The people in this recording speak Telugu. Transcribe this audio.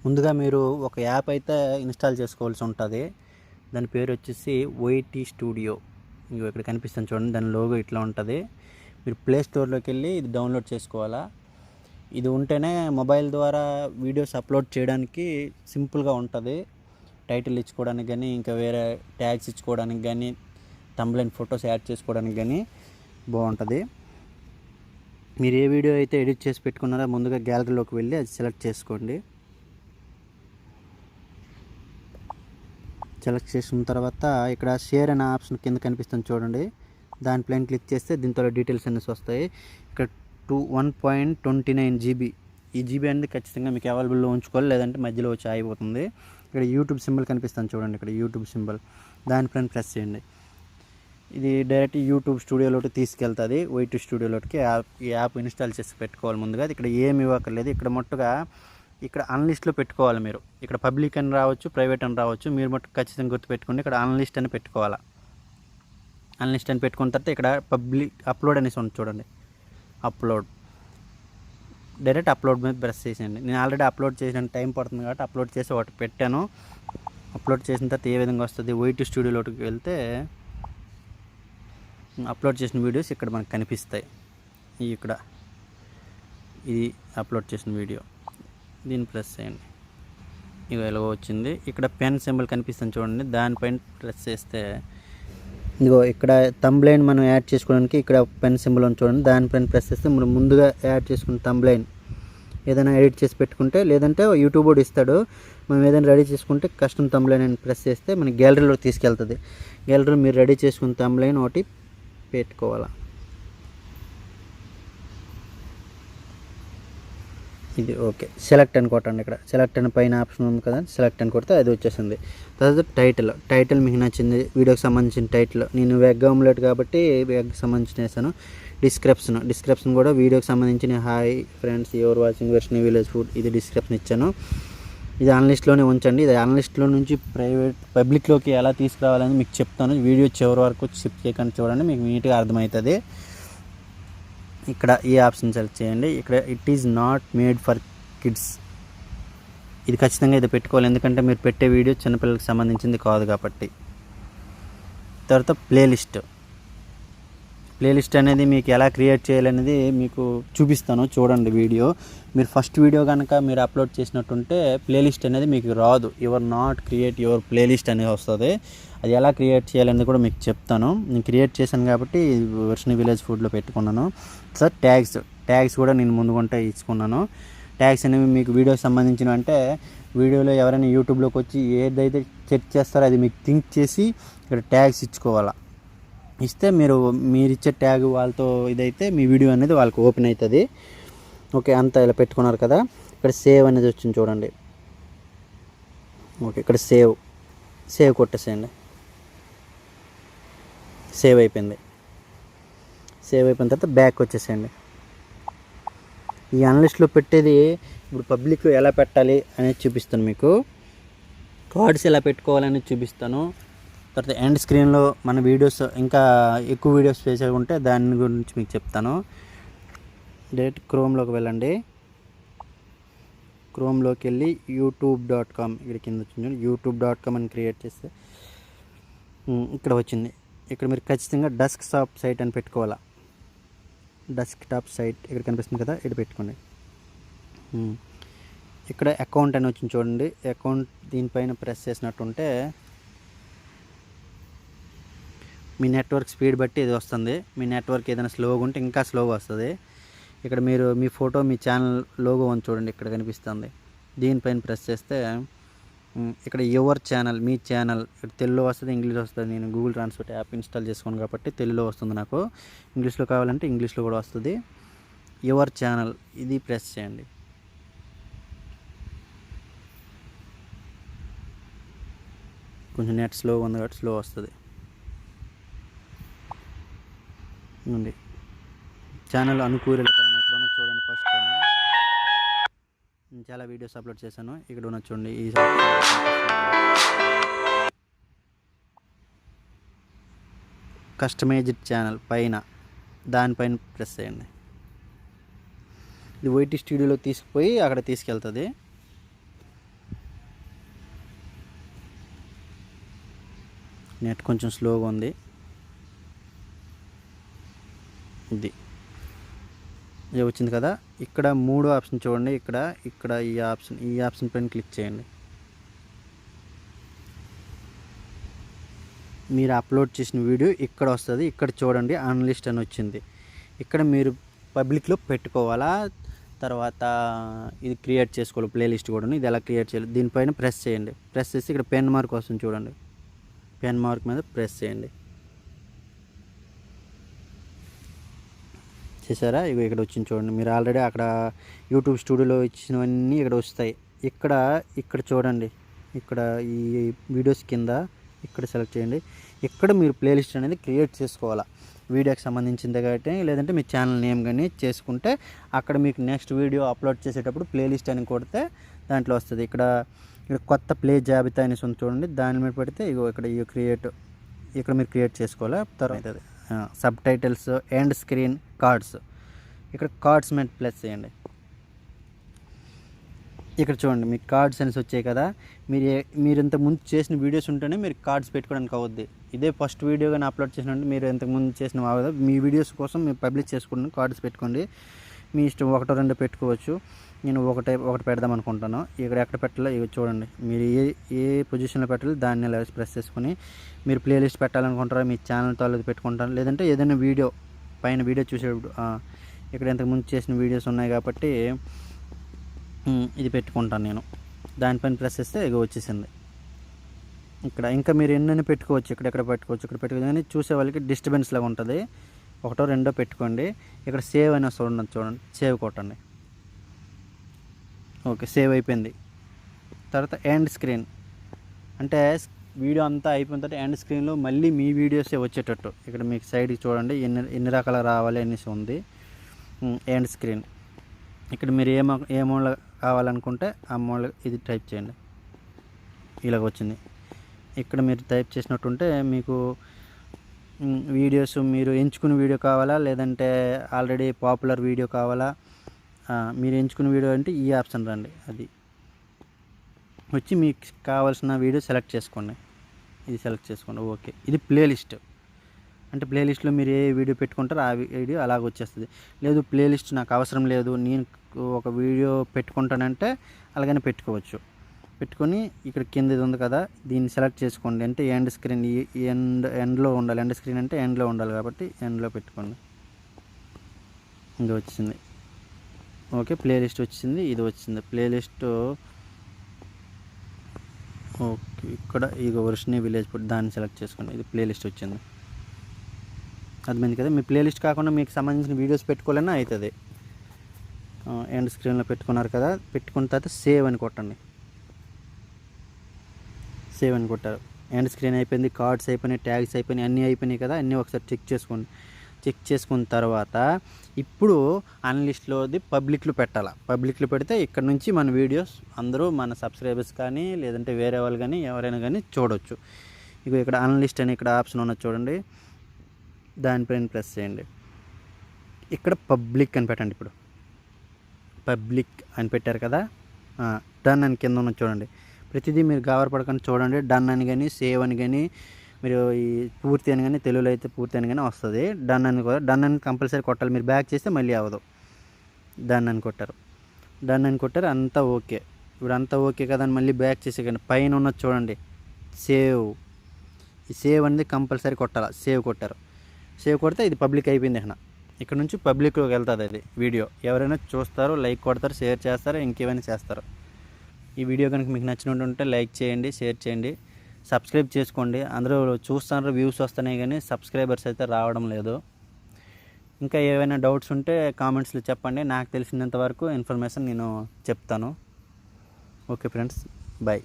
ముందుగా మీరు ఒక యాప్ అయితే ఇన్స్టాల్ చేసుకోవాల్సి ఉంటుంది. దాని పేరు వచ్చేసి వైటీ స్టూడియో. ఇగో ఇక్కడ కనిపిస్తుంది చూడండి, దాని లోగో ఇట్లా ఉంటుంది. మీరు ప్లే స్టోర్లోకి వెళ్ళి ఇది డౌన్లోడ్ చేసుకోవాలా. ఇది ఉంటేనే మొబైల్ ద్వారా వీడియోస్ అప్లోడ్ చేయడానికి సింపుల్గా ఉంటుంది. టైటిల్ ఇచ్చుకోవడానికి కానీ, ఇంకా వేరే ట్యాగ్స్ ఇచ్చుకోవడానికి కానీ, థంబ్నెయిల్ ఫొటోస్ యాడ్ చేసుకోవడానికి కానీ బాగుంటుంది. మీరు ఏ వీడియో అయితే ఎడిట్ చేసి పెట్టుకున్నారో ముందుగా గ్యాలరీలోకి వెళ్ళి అది సెలెక్ట్ చేసుకోండి. సెలెక్ట్ చేసిన తర్వాత ఇక్కడ షేర్ అనే ఆప్షన్ కింద కనిపిస్తుంది చూడండి, దానిపైన క్లిక్ చేస్తే దీంతో డీటెయిల్స్ అనేసి వస్తాయి. ఇక్కడ 1.29 GB, ఈ జీబీ అనేది ఖచ్చితంగా మీకు అవైలబుల్లో ఉంచుకోవాలి, లేదంటే మధ్యలో వచ్చి ఆగిపోతుంది. ఇక్కడ యూట్యూబ్ సింబల్ కనిపిస్తుంది చూడండి, ఇక్కడ యూట్యూబ్ సింబల్, దానిపైన ప్రెస్ చేయండి. ఇది డైరెక్ట్ యూట్యూబ్ స్టూడియోలోకి తీసుకెళ్తుంది. వైటీ స్టూడియోలోకి ఈ యాప్ ఇన్స్టాల్ చేసి పెట్టుకోవాలి ముందుగా. ఇక్కడ ఏమి ఇవ్వక్కర్లేదు. ఇక్కడ మొట్టగా ఇక్కడ అన్లిస్ట్లో పెట్టుకోవాలి మీరు. ఇక్కడ పబ్లిక్ అని రావచ్చు, ప్రైవేట్ అని రావచ్చు. మీరు మట్టు ఖచ్చితంగా గుర్తుపెట్టుకోండి, ఇక్కడ అన్లిస్ట్ అని పెట్టుకోవాలా. అన్లిస్ట్ అని పెట్టుకున్న తర్వాత ఇక్కడ పబ్లిక్ అప్లోడ్ అనేసి ఉంది చూడండి, అప్లోడ్, డైరెక్ట్ అప్లోడ్ మీద ప్రెస్ చేసేయండి. నేను ఆల్రెడీ అప్లోడ్ చేసిన టైం పడుతుంది కాబట్టి అప్లోడ్ చేసి ఒకటి పెట్టాను. అప్లోడ్ చేసిన తర్వాత ఏ విధంగా వస్తుంది, వైటీ స్టూడియోలోకి వెళ్తే అప్లోడ్ చేసిన వీడియోస్ ఇక్కడ మనకు కనిపిస్తాయి. ఇక్కడ ఇది అప్లోడ్ చేసిన వీడియో, దీన్ని ప్రెస్ చేయండి. ఇవి ఎలా వచ్చింది. ఇక్కడ పెన్ సింబల్ కనిపిస్తుంది చూడండి, దానిపైన ప్రెస్ చేస్తే ఇదిగో ఇక్కడ థంబ్నెయిల్ మనం యాడ్ చేసుకోవడానికి ఇక్కడ పెన్ సింబల్ ఉంది చూడండి, దానిపైన ప్రెస్ చేస్తే మనం ముందుగా యాడ్ చేసుకున్న థంబ్నెయిల్ ఏదైనా ఎడిట్ చేసి పెట్టుకుంటే, లేదంటే యూట్యూబ్ కూడా ఇస్తాడు, మనం ఏదైనా రెడీ చేసుకుంటే కస్టమ్ థంబ్నెయిల్ అని ప్రెస్ చేస్తే మన గ్యాలరీలో తీసుకెళ్తుంది. గ్యాలరీలో మీరు రెడీ చేసుకున్న థంబ్నెయిల్ ఒకటి పెట్టుకోవాలా. ఇది ఓకే, సెలెక్ట్ అని కొట్టండి. ఇక్కడ సెలెక్ట్ అని పైన ఆప్షన్ ఉంది కదా, సెలెక్ట్ అని కొడితే అది వచ్చేసింది. తర్వాత టైటిల్ మీకు నచ్చింది వీడియోకి సంబంధించిన టైటిల్, నేను వెగ్ ఆమ్లెట్ కాబట్టి వెగ్ సంబంధించిన వేసాను. డిస్క్రిప్షన్ కూడా వీడియోకి సంబంధించిన hi friends you're watching Varshini village food, ఇది డిస్క్రిప్షన్ ఇచ్చాను. ఇది అన్లిస్ట్లోనే ఉంచండి. ఇది అన్లిస్ట్లో నుంచి పబ్లిక్లోకి ఎలా తీసుకురావాలని మీకు చెప్తాను. వీడియో చివరి వరకు స్కిప్ చేయకుండా చూడండి, మీకు నీట్గా అర్థమవుతుంది. ఇక్కడ ఈ ఆప్షన్ సెలెక్ట్ చేయండి. ఇక్కడ it is not made for kids, ఇది ఖచ్చితంగా ఇది పెట్టుకోవాలి, ఎందుకంటే మీరు పెట్టే వీడియో చిన్నపిల్లలకు సంబంధించింది కాదు కాబట్టి. తర్వాత ప్లేలిస్ట్ అనేది మీకు ఎలా క్రియేట్ చేయాలనేది మీకు చూపిస్తాను చూడండి వీడియో. మీరు ఫస్ట్ వీడియో కనుక మీరు అప్లోడ్ చేసినట్టుంటే ప్లేలిస్ట్ అనేది మీకు రాదు, your not create your playlist అనేది వస్తుంది. అది ఎలా క్రియేట్ చేయాలనేది కూడా మీకు చెప్తాను. నేను క్రియేట్ చేశాను కాబట్టి వెర్షనీ విలేజ్ ఫుడ్లో పెట్టుకున్నాను. సార్ ట్యాగ్స్ కూడా నేను ముందుకుంటే ఇచ్చుకున్నాను. ట్యాగ్స్ అనేవి మీకు వీడియోకి సంబంధించినవి, అంటే వీడియోలో ఎవరైనా యూట్యూబ్లోకి వచ్చి ఏదైతే సెర్చ్ చేస్తారో అది మీకు థింక్ చేసి ఇక్కడ ట్యాగ్స్ ఇచ్చుకోవాలా. ఇస్తే మీరు ఇచ్చే ట్యాగ్ వాళ్ళతో ఇదైతే మీ వీడియో అనేది వాళ్ళకి ఓపెన్ అవుతుంది. ఓకే, అంతా ఇలా పెట్టుకున్నారు కదా. ఇక్కడ సేవ్ అనేది వచ్చింది చూడండి. ఓకే, ఇక్కడ సేవ్ కొట్టేసేయండి. సేవ్ అయిపోయింది. సేవ్ అయిపోయిన తర్వాత బ్యాక్ వచ్చేసేయండి. ఈ అన్లిస్ట్లో పెట్టేది ఇప్పుడు పబ్లిక్లో ఎలా పెట్టాలి అనేది చూపిస్తాను మీకు. కార్డ్స్ ఎలా పెట్టుకోవాలనేది చూపిస్తాను. తర్వాత ఎండ్ స్క్రీన్లో మన వీడియోస్ ఇంకా ఎక్కువ వీడియోస్ చేసేవి ఉంటే దాని గురించి మీకు చెప్తాను. డైరెక్ట్ క్రోమ్లోకి వెళ్ళండి. క్రోమ్లోకి వెళ్ళి youtube.com, ఇక్కడ కింద వచ్చింది youtube.com అని క్రియేట్ చేస్తే ఇక్కడ వచ్చింది. ఇక్కడ మీరు ఖచ్చితంగా డెస్క్టాప్ సైట్ అని పెట్టుకోవాలా. డెస్క్టాప్ సైట్ ఇక్కడ కనిపిస్తుంది కదా, ఇక్కడ పెట్టుకోండి. ఇక్కడ అకౌంట్ అని వచ్చింది చూడండి, అకౌంట్ దీనిపైన ప్రెస్ చేసినట్టుంటే మీ నెట్వర్క్ స్పీడ్ బట్టి ఇది వస్తుంది. మీ నెట్వర్క్ ఏదైనా స్లోగా ఉంటే ఇంకా స్లోగా వస్తుంది. ఇక్కడ మీరు మీ ఫోటో మీ ఛానల్ లోగో ఉంది చూడండి, ఇక్కడ కనిపిస్తుంది. దీనిపైన ప్రెస్ చేస్తే ఇక్కడ యువర్ ఛానల్, మీ ఛానల్, ఇక్కడ తెలుగులో వస్తుంది, ఇంగ్లీష్లో వస్తుంది. నేను గూగుల్ ట్రాన్స్లేట్ యాప్ ఇన్స్టాల్ చేసుకోను కాబట్టి తెలుగులో వస్తుంది నాకు. ఇంగ్లీష్లో కావాలంటే ఇంగ్లీష్లో కూడా వస్తుంది. యువర్ ఛానల్ ఇది ప్రెస్ చేయండి. కొంచెం నెట్ స్లో ఉంది కాబట్టి స్లో వస్తుంది. ఉంది ఛానల్ అనుకూల ఎక్కడన్నా చూడండి. ఫస్ట్ నేను చాలా వీడియోస్ అప్లోడ్ చేశాను, ఇక్కడ ఉన్న చూడండి. ఈ కస్టమైజ్డ్ ఛానల్ పైన దానిపైన ప్రెస్ చేయండి. ఇది వైటీ స్టూడియోలో తీసుకుపోయి అక్కడ తీసుకెళ్తుంది. నెట్ కొంచెం స్లోగా ఉంది. ఇది వచ్చింది కదా. ఇక్కడ 3 ఆప్షన్ చూడండి. ఇక్కడ ఈ ఆప్షన్ పైన క్లిక్ చేయండి. మీరు అప్లోడ్ చేసిన వీడియో ఇక్కడ వస్తుంది. ఇక్కడ చూడండి అన్లిస్ట్ అని వచ్చింది. ఇక్కడ మీరు పబ్లిక్లో పెట్టుకోవాలా, తర్వాత ఇది క్రియేట్ చేసుకోవాలి ప్లేలిస్ట్ కూడా. ఇది ఎలా క్రియేట్ చేయాలి, దీనిపైన ప్రెస్ చేయండి. ప్రెస్ చేసి ఇక్కడ పెన్ మార్క్ వస్తుంది చూడండి. పెన్ మార్క్ మీద ప్రెస్ చేయండి. చేశారా? ఇక్కడ వచ్చింది చూడండి. మీరు ఆల్రెడీ అక్కడ యూట్యూబ్ స్టూడియోలో ఇచ్చినవన్నీ ఇక్కడ వస్తాయి. ఇక్కడ చూడండి. ఇక్కడ ఈ వీడియోస్ కింద ఇక్కడ సెలెక్ట్ చేయండి. ఇక్కడ మీరు ప్లేలిస్ట్ అనేది క్రియేట్ చేసుకోవాలా, వీడియోకి సంబంధించింది కాబట్టి, లేదంటే మీ ఛానల్ నేమ్ కానీ చేసుకుంటే అక్కడ మీకు నెక్స్ట్ వీడియో అప్లోడ్ చేసేటప్పుడు ప్లేలిస్ట్ అని కొడితే దాంట్లో వస్తుంది. ఇక్కడ కొత్త ప్లే జాబితా అనేసి ఉంది చూడండి. దాని మీద పెడితే ఇక్కడ మీరు క్రియేట్ చేసుకోవాలా. తర్వాత sub titles, end screen, cards. ఇక్కడ కార్డ్స్ మీద ప్లస్ చేయండి. ఇక్కడ చూడండి మీకు కార్డ్స్ అనేసి వచ్చాయి కదా. మీరు ఇంతకుముందు చేసిన వీడియోస్ ఉంటేనే మీరు కార్డ్స్ పెట్టుకోవడానికి అవుద్ది. ఇదే ఫస్ట్ వీడియో కానీ అప్లోడ్ చేసినట్టు మీరు ఇంతకుముందు చేసిన అవ్వదు. మీ వీడియోస్ కోసం మీరు పబ్లిష్ చేసుకుంటే కార్డ్స్ పెట్టుకోండి. మీ ఇష్టం, 1-2 పెట్టుకోవచ్చు. నేను ఒకటి పెడదాం అనుకుంటాను. ఎక్కడ పెట్టాలో ఇవి చూడండి. మీరు ఏ పొజిషన్లో పెట్టాలి దాన్ని ఇలా ప్రెస్ చేసుకొని మీరు ప్లేలిస్ట్ పెట్టాలనుకుంటారా, మీ ఛానల్ తాలూకు పెట్టుకుంటారు, లేదంటే ఏదైనా వీడియో పైన వీడియో చూసేటప్పుడు ఇక్కడ ఇంతకుముందు చేసిన వీడియోస్ ఉన్నాయి కాబట్టి ఇది పెట్టుకుంటాను నేను. దానిపైన ప్రెస్ చేస్తే వచ్చేసింది. ఇక్కడ ఇంకా మీరు ఎన్నైనా పెట్టుకోవచ్చు. ఇక్కడ పెట్టుకోవచ్చు కానీ చూసే వాళ్ళకి డిస్టర్బెన్స్ లాగా ఉంటుంది. 1-2 పెట్టుకోండి. ఇక్కడ సేవ్ అని వస్తుంది చూడండి. సేవ్ కొట్టండి. ఓకే, సేవ్ అయిపోయింది. తర్వాత ఎండ్ స్క్రీన్ అంటే వీడియో అంతా అయిపోయిన తర్వాత ఎండ్ స్క్రీన్లో మళ్ళీ మీ వీడియోసే వచ్చేటట్టు ఇక్కడ మీకు సైడ్కి చూడండి ఎన్ని రకాల రావాలి అనేసి ఉంది. ఎండ్ స్క్రీన్ ఇక్కడ మీరు ఏ మోడల్ కావాలనుకుంటే ఆ మోడల్ ఇది టైప్ చేయండి. ఇలాగ వచ్చింది. ఇక్కడ మీరు టైప్ చేసినట్టుంటే మీకు వీడియోస్ మీరు ఎంచుకున్న వీడియో కావాలా, లేదంటే ఆల్రెడీ పాపులర్ వీడియో కావాలా. మీరు ఎంచుకున్న వీడియో అంటే ఈ ఆప్షన్ రండి. అది వచ్చి మీకు కావాల్సిన వీడియో సెలెక్ట్ చేసుకోండి. ఇది సెలెక్ట్ చేసుకోండి. ఓకే, ఇది ప్లేలిస్ట్. అంటే ప్లేలిస్ట్లో మీరు ఏ వీడియో పెట్టుకుంటారో ఆ వీడియో అలాగ వచ్చేస్తుంది. లేదు ప్లేలిస్ట్ నాకు అవసరం లేదు, నేను ఒక వీడియో పెట్టుకుంటానంటే అలాగనే పెట్టుకోవచ్చు. పెట్టుకొని ఇక్కడ కింద ఇది ఉంది కదా, దీన్ని సెలెక్ట్ చేసుకోండి. అంటే ఎండ్ స్క్రీన్ ఎండ్లో ఉండాలి. ఎండ్ స్క్రీన్ అంటే ఎండ్లో ఉండాలి కాబట్టి ఎండ్లో పెట్టుకోండి. ఇది వచ్చింది. ఓకే, ప్లేలిస్ట్ వచ్చింది. ఇది వచ్చింది ప్లేలిస్ట్. ఓకే, ఇక్కడ వర్షిని విలేజ్ ఫుడ్ దాన్ని సెలెక్ట్ చేసుకోండి. ఇది ప్లేలిస్ట్ వచ్చింది. అర్థమైంది కదా. మీ ప్లేలిస్ట్ కాకుండా మీకు సంబంధించిన వీడియోస్ పెట్టుకోవాలన్నా అవుతుంది. ఎండ్ స్క్రీన్లో పెట్టుకున్నారు కదా, పెట్టుకున్న తర్వాత సేవ్ అని కొట్టండి. సేవ్ అని కొట్టారు. ఎండ్ స్క్రీన్ అయిపోయింది, కార్డ్స్ అయిపోయినాయి, ట్యాగ్స్ అయిపోయినాయి, అన్నీ అయిపోయినాయి కదా. అన్నీ ఒకసారి చెక్ చేసుకోండి. చెక్ చేసుకున్న తర్వాత ఇప్పుడు అన్లిస్ట్లోది పబ్లిక్లో పెట్టాలి. పబ్లిక్లో పెడితే ఇక్కడ నుంచి మన వీడియోస్ అందరూ మన సబ్స్క్రైబర్స్ కానీ లేదంటే వేరే వాళ్ళు కానీ ఎవరైనా కానీ చూడవచ్చు. ఇక్కడ అన్లిస్ట్ అని ఇక్కడ ఆప్షన్ ఉన్నది చూడండి. దానిపైన ప్రెస్ చేయండి. ఇక్కడ పబ్లిక్ అని పెట్టండి. ఇప్పుడు పబ్లిక్ అని పెట్టారు కదా, డన్ అని కింద ఉన్నది చూడండి. ప్రతిదీ మీరు గాబరపడకుండా చూడండి. డన్ అని కానీ సేవ్ అని కానీ మీరు ఈ పూర్తి అని కానీ తెలుగులో అయితే పూర్తి అని కానీ వస్తుంది. డన్ అని కూడా డన్ అని కంపల్సరీ కొట్టాలి. మీరు బ్యాక్ చేస్తే మళ్ళీ అవ్వదు. డన్ అని కొట్టారు. అంతా ఓకే. ఇప్పుడు అంతా ఓకే కదా అని మళ్ళీ బ్యాక్ చేసే కానీ పైన ఉన్నది చూడండి సేవ్. ఈ సేవ్ అనేది కంపల్సరీ కొట్టాలి. సేవ్ కొట్టారు. సేవ్ కొడితే ఇది పబ్లిక్ అయిపోయింది. ఇక్కడ నుంచి పబ్లిక్లోకి వెళ్తుంది అది వీడియో. ఎవరైనా చూస్తారు, లైక్ కొడతారు, షేర్ చేస్తారు, ఇంకేమైనా చేస్తారు. ఈ వీడియో కనుక మీకు నచ్చినట్టుంటే లైక్ చేయండి, షేర్ చేయండి, సబ్స్క్రైబ్ చేసుకోండి. అందరూ చూస్తున్నారు, వ్యూస్ వస్తున్నాయి కానీ సబ్స్క్రైబర్స్ అయితే రావడం లేదు. ఇంకా ఏవైనా డౌట్స్ ఉంటే కామెంట్స్లో చెప్పండి. నాకు తెలిసినంత వరకు ఇన్ఫర్మేషన్ నేను చెప్తాను. Okay friends, bye.